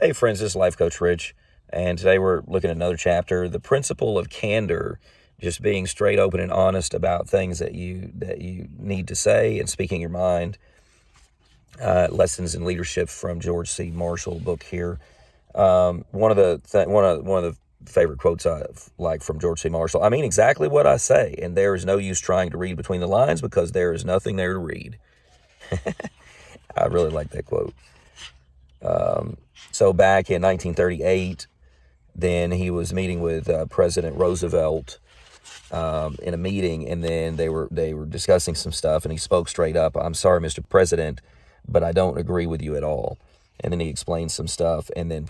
Hey friends, this is Life Coach Rich, and today we're looking at another chapter, the principle of candor, just being straight, open, and honest about things that you need to say and speaking your mind. Lessons in Leadership from George C. Marshall book here. One of the favorite quotes I like from George C. Marshall. I mean exactly what I say, and there is no use trying to read between the lines because there is nothing there to read. I really like that quote. So back in 1938, then he was meeting with President Roosevelt in a meeting, and then they were discussing some stuff, and he spoke straight up. "I'm sorry, Mr. President, but I don't agree with you at all." And then he explained some stuff, and then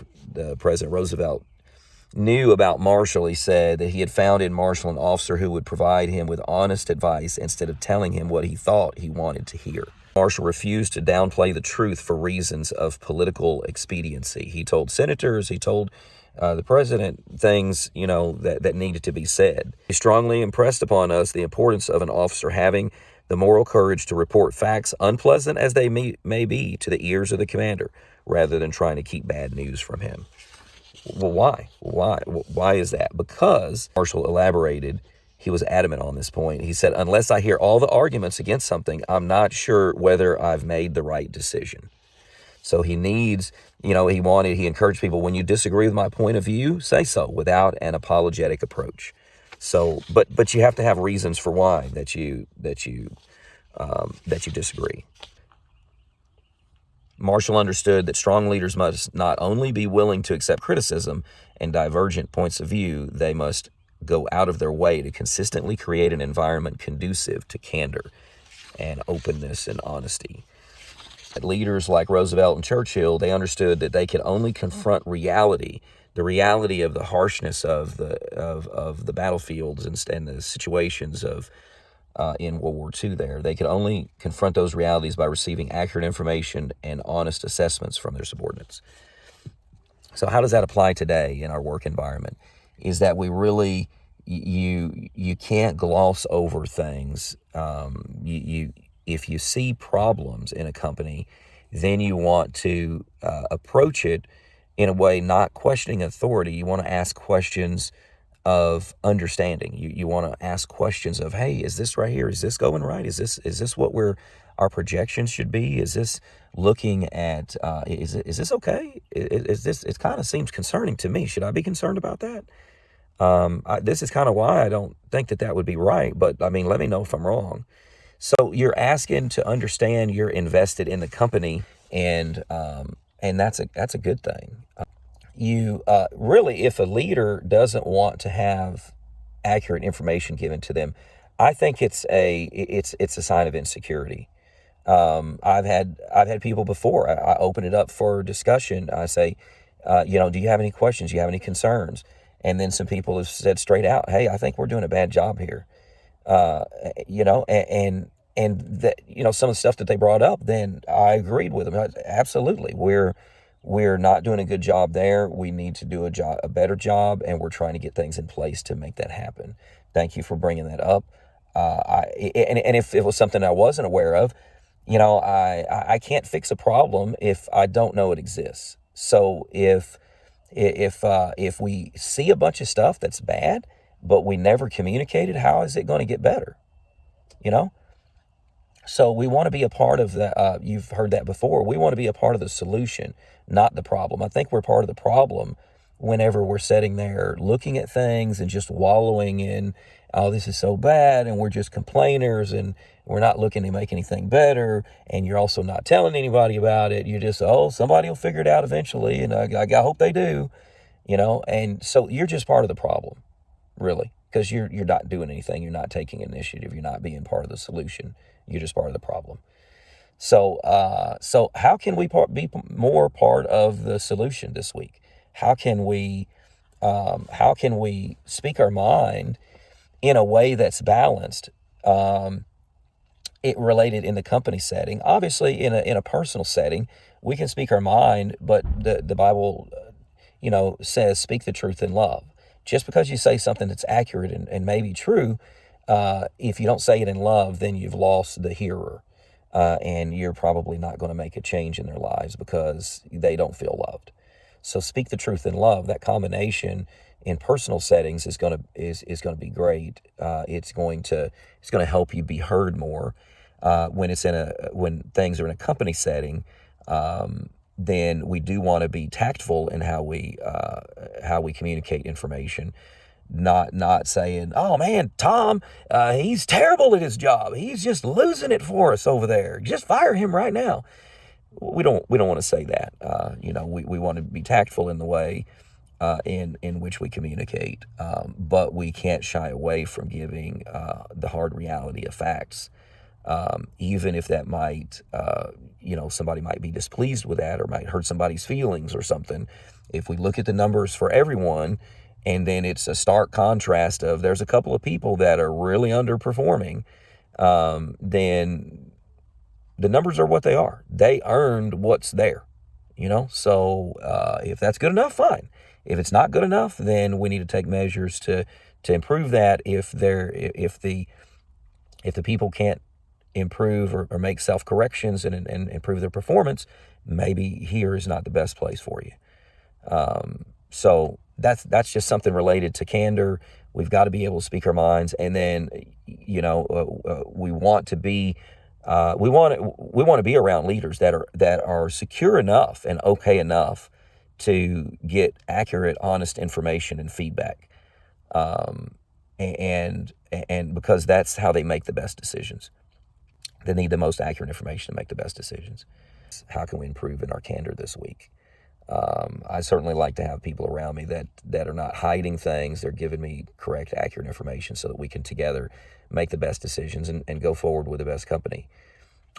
President Roosevelt knew about Marshall. He said that he had found in Marshall an officer who would provide him with honest advice instead of telling him what he thought he wanted to hear. Marshall refused to downplay the truth for reasons of political expediency. He told senators, he told the president things, that needed to be said. He strongly impressed upon us the importance of an officer having the moral courage to report facts, unpleasant as they may be to the ears of the commander, rather than trying to keep bad news from him. Well, why? Why is that? Because Marshall elaborated. He was adamant on this point. He said, "Unless I hear all the arguments against something, I'm not sure whether I've made the right decision." So he needs, he encouraged people, when you disagree with my point of view, say so without an apologetic approach. So, but you have to have reasons for why that you disagree. Marshall understood that strong leaders must not only be willing to accept criticism and divergent points of view, they must go out of their way to consistently create an environment conducive to candor and openness and honesty. Leaders like Roosevelt and Churchill, they understood that they could only confront reality, the reality of the harshness of the battlefields and the situations in World War II there. They could only confront those realities by receiving accurate information and honest assessments from their subordinates. So how does that apply today in our work environment? Is that we really, you can't gloss over things. If you see problems in a company, then you want to approach it in a way not questioning authority. You want to ask questions of understanding. You want to ask questions of, hey, is this right here? Is this going right? Is this what our projections should be? Is this looking at, is this okay? It kind of seems concerning to me. Should I be concerned about that? This is kind of why I don't think that would be right, but let me know if I'm wrong. So you're asking to understand, you're invested in the company, and that's a good thing. You really, if a leader doesn't want to have accurate information given to them, I think it's a sign of insecurity. I've had people before. I open it up for discussion. I say, do you have any questions? Do you have any concerns? And then some people have said straight out, "Hey, I think we're doing a bad job here." And that, some of the stuff that they brought up, then I agreed with them. Absolutely. We're not doing a good job there. We need to do a better job, and we're trying to get things in place to make that happen. Thank you for bringing that up. And if it was something I wasn't aware of, I can't fix a problem if I don't know it exists. So if we see a bunch of stuff that's bad, but we never communicated, how is it going to get better? So we want to be a part of that. You've heard that before. We want to be a part of the solution, not the problem. I think we're part of the problem whenever we're sitting there looking at things and just wallowing in, "Oh, this is so bad," and we're just complainers, and we're not looking to make anything better, and you're also not telling anybody about it. You're just, "Oh, somebody will figure it out eventually, and I hope they do," and so you're just part of the problem, really, because you're not doing anything. You're not taking initiative. You're not being part of the solution. You're just part of the problem. So how can we be more part of the solution this week? How can we speak our mind in a way that's balanced? It related in the company setting. Obviously, in a personal setting, we can speak our mind, but the Bible, says speak the truth in love. Just because you say something that's accurate and maybe true, if you don't say it in love, then you've lost the hearer, and you're probably not going to make a change in their lives because they don't feel loved. So speak the truth in love. That combination in personal settings is going to be great. It's going to help you be heard more. When things are in a company setting, then we do want to be tactful in how we communicate information. Not saying, "Oh man, Tom, he's terrible at his job. He's just losing it for us over there. Just fire him right now." We don't want to say that. We want to be tactful in the way in which we communicate, but we can't shy away from giving the hard reality of facts, even if that might, somebody might be displeased with that or might hurt somebody's feelings or something. If we look at the numbers for everyone, and then it's a stark contrast of there's a couple of people that are really underperforming, then the numbers are what they are. They earned what's there, So if that's good enough, fine. If it's not good enough, then we need to take measures to improve that. If the people can't improve or make self corrections and improve their performance, maybe here is not the best place for you. So that's just something related to candor. We've got to be able to speak our minds, and then we want to be we want to be around leaders that are secure enough and okay enough to get accurate, honest information and feedback, and because that's how they make the best decisions. They need the most accurate information to make the best decisions. How can we improve in our candor this week? I certainly like to have people around me that are not hiding things. They're giving me correct, accurate information so that we can together make the best decisions and go forward with the best company.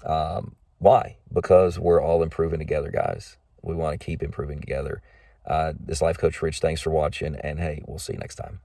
Why? Because we're all improving together, guys. We want to keep improving together. This Life Coach Rich, thanks for watching, and hey, we'll see you next time.